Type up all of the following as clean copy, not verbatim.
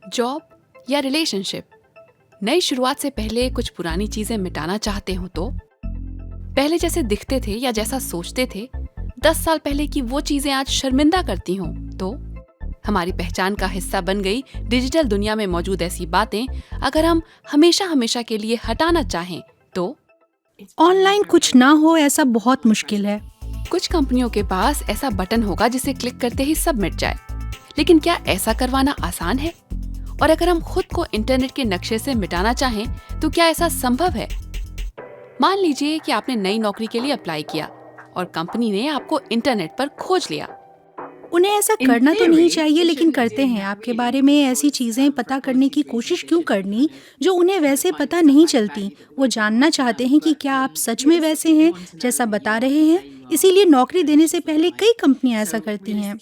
Job या relationship, नई शुरुआत से पहले कुछ पुरानी चीजें मिटाना चाहते हो तो पहले जैसे दिखते थे या जैसा सोचते थे 10 साल पहले की वो चीजें आज शर्मिंदा करती हो तो हमारी पहचान का हिस्सा बन गई डिजिटल दुनिया में मौजूद ऐसी बातें अगर हम हमेशा हमेशा के लिए हटाना चाहें तो ऑनलाइन कुछ ना हो ऐसा बहुत मुश्किल है। कुछ कंपनियों के पास ऐसा बटन होगा जिसे क्लिक करते ही सब मिट जाए, लेकिन क्या ऐसा करवाना आसान है? और अगर हम खुद को इंटरनेट के नक्शे से मिटाना चाहें तो क्या ऐसा संभव है? मान लीजिए कि आपने नई नौकरी के लिए अप्लाई किया और कंपनी ने आपको इंटरनेट पर खोज लिया। उन्हें ऐसा करना तो नहीं चाहिए लेकिन करते हैं। आपके बारे में ऐसी चीजें पता करने की कोशिश क्यों करनी जो उन्हें वैसे पता नहीं चलती। वो जानना चाहते हैं कि क्या आप सच में वैसे हैं जैसा बता रहे हैं। इसीलिए नौकरी देने से पहले कई कंपनियां ऐसा करती हैं।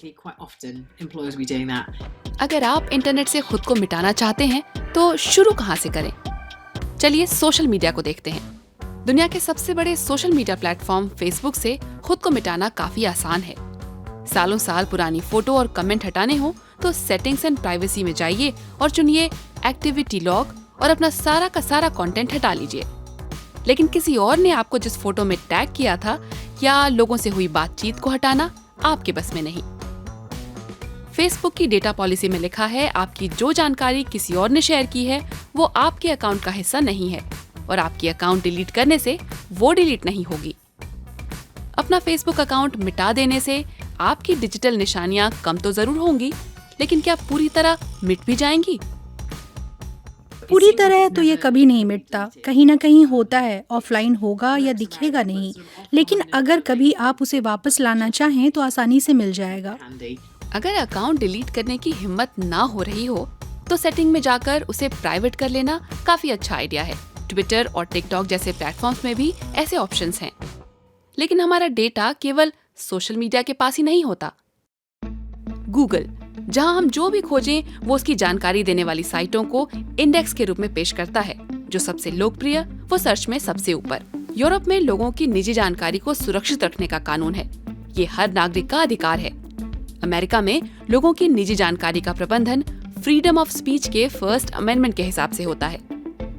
अगर आप इंटरनेट से खुद को मिटाना चाहते हैं तो शुरू कहाँ से करें? चलिए सोशल मीडिया को देखते हैं। दुनिया के सबसे बड़े सोशल मीडिया प्लेटफॉर्म फेसबुक से खुद को मिटाना काफी आसान है। सालों साल पुरानी फोटो और कमेंट हटाने हो तो सेटिंग्स एंड प्राइवेसी में जाइए और चुनिए एक्टिविटी लॉग और अपना सारा का सारा कंटेंट हटा लीजिए। लेकिन किसी और ने आपको जिस फोटो में टैग किया था या लोगों से हुई बातचीत को हटाना आपके बस में नहीं। फेसबुक की डेटा पॉलिसी में लिखा है आपकी जो जानकारी किसी और ने शेयर की है वो आपके अकाउंट का हिस्सा नहीं है और आपकी अकाउंट डिलीट करने से वो डिलीट नहीं होगी। अपना फेसबुक अकाउंट मिटा देने से आपकी डिजिटल निशानियां कम तो जरूर होंगी, लेकिन क्या पूरी तरह मिट भी जाएंगी? पूरी तरह तो ये कभी नहीं मिटता, कहीं ना कहीं होता है। ऑफलाइन होगा या दिखेगा नहीं, लेकिन अगर कभी आप उसे वापस लाना चाहें तो आसानी से मिल जाएगा। अगर अकाउंट डिलीट करने की हिम्मत ना हो रही हो तो सेटिंग में जाकर उसे प्राइवेट कर लेना काफी अच्छा आइडिया है। ट्विटर और टिकटॉक जैसे प्लेटफॉर्म्स में भी ऐसे ऑप्शंस हैं। लेकिन हमारा डेटा केवल सोशल मीडिया के पास ही नहीं होता। गूगल, जहां हम जो भी खोजें वो उसकी जानकारी देने वाली साइटों को इंडेक्स के रूप में पेश करता है। जो सबसे लोकप्रिय वो सर्च में सबसे ऊपर। यूरोप में लोगों की निजी जानकारी को सुरक्षित रखने का कानून है। ये हर नागरिक का अधिकार है। अमेरिका में लोगों की निजी जानकारी का प्रबंधन फ्रीडम ऑफ स्पीच के फर्स्ट अमेंडमेंट के हिसाब से होता है।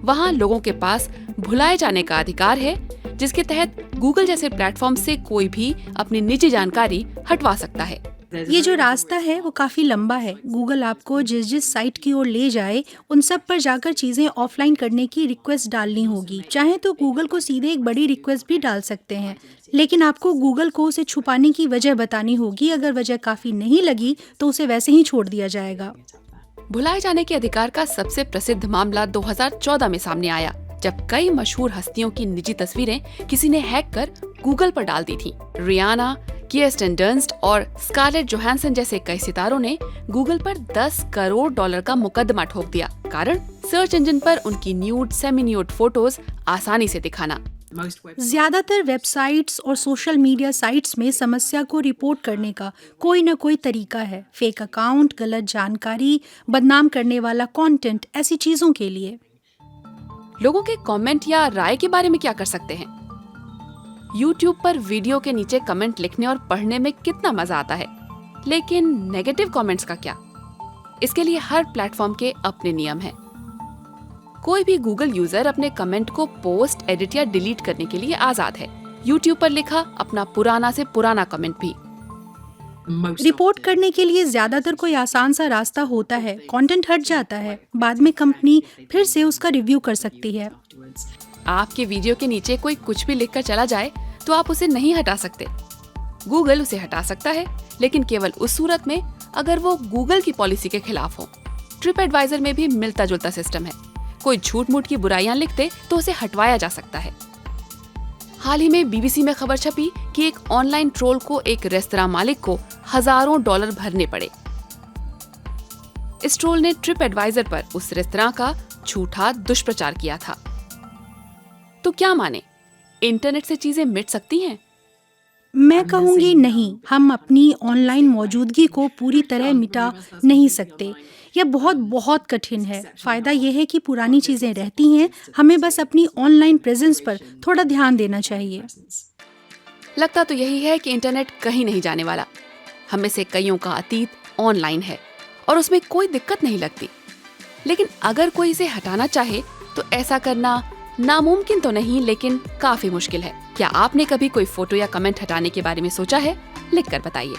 वहाँ लोगों के पास भुलाए जाने का अधिकार है, जिसके तहत गूगल जैसे प्लेटफॉर्म से कोई भी अपनी निजी जानकारी हटवा सकता है। ये जो रास्ता है वो काफी लंबा है। गूगल आपको जिस जिस साइट की ओर ले जाए उन सब पर जाकर चीजें ऑफलाइन करने की रिक्वेस्ट डालनी होगी। चाहे तो गूगल को सीधे एक बड़ी रिक्वेस्ट भी डाल सकते हैं, लेकिन आपको गूगल को उसे छुपाने की वजह बतानी होगी। अगर वजह काफी नहीं लगी तो उसे वैसे ही छोड़ दिया जाएगा। भुलाए जाने के अधिकार का सबसे प्रसिद्ध मामला 2014 में सामने आया, जब कई मशहूर हस्तियों की निजी तस्वीरें किसी ने हैक कर गूगल पर डाल दी थी। रियाना, किर्स्टन डंस्ट और स्कारलेट जोहानसन जैसे कई सितारों ने गूगल पर $10 करोड़ का मुकदमा ठोक दिया। कारण सर्च इंजन पर उनकी न्यूड, सेमी न्यूड फोटोज आसानी से दिखाना। ज्यादातर वेबसाइट्स और सोशल मीडिया साइट्स में समस्या को रिपोर्ट करने का कोई न कोई तरीका है। फेक अकाउंट, गलत जानकारी, बदनाम करने वाला कंटेंट, ऐसी चीजों के लिए। लोगों के कमेंट या राय के बारे में क्या कर सकते हैं? YouTube पर वीडियो के नीचे कमेंट लिखने और पढ़ने में कितना मजा आता है, लेकिन नेगेटिव कमेंट्स का क्या? इसके लिए हर प्लेटफॉर्म के अपने नियम हैं। कोई भी गूगल यूजर अपने कमेंट को पोस्ट, एडिट या डिलीट करने के लिए आजाद है। YouTube पर लिखा अपना पुराना से पुराना कमेंट भी। रिपोर्ट करने के लिए ज्यादातर कोई आसान सा रास्ता होता है। कंटेंट हट जाता है, बाद में कंपनी फिर से उसका रिव्यू कर सकती है। आपके वीडियो के नीचे कोई कुछ भी लिखकर चला जाए तो आप उसे नहीं हटा सकते। गूगल उसे हटा सकता है, लेकिन केवल उस सूरत में अगर वो गूगल की पॉलिसी के खिलाफ हो। ट्रिप एडवाइजर में भी मिलता जुलता सिस्टम है। कोई झूठ मूठ की बुराइयां लिखते तो उसे हटवाया जा सकता है। हाल ही में BBC में खबर छपी कि एक ऑनलाइन ट्रोल को एक रेस्तरां मालिक को हजारों डॉलर भरने पड़े। इस ट्रोल ने ट्रिप एडवाइजर पर उस रेस्तरां का झूठा दुष्प्रचार किया था। तो क्या माने, इंटरनेट से चीजें मिट सकती हैं? मैं कहूँगी नहीं। हम अपनी ऑनलाइन मौजूदगी को पूरी तरह मिटा नहीं सकते। यह बहुत बहुत कठिन है। फायदा यह है कि पुरानी चीजें रहती हैं। हमें बस अपनी ऑनलाइन प्रेजेंस पर थोड़ा ध्यान देना चाहिए। लगता तो यही है कि इंटरनेट कहीं नहीं जाने वाला। हम में से कईयों का अतीत ऑनलाइन है और उसमें कोई दिक्कत नहीं लगती। लेकिन अगर कोई इसे हटाना चाहे तो ऐसा करना नामुमकिन तो नहीं, लेकिन काफी मुश्किल है। क्या आपने कभी कोई फोटो या कमेंट हटाने के बारे में सोचा है? लिख कर बताइए।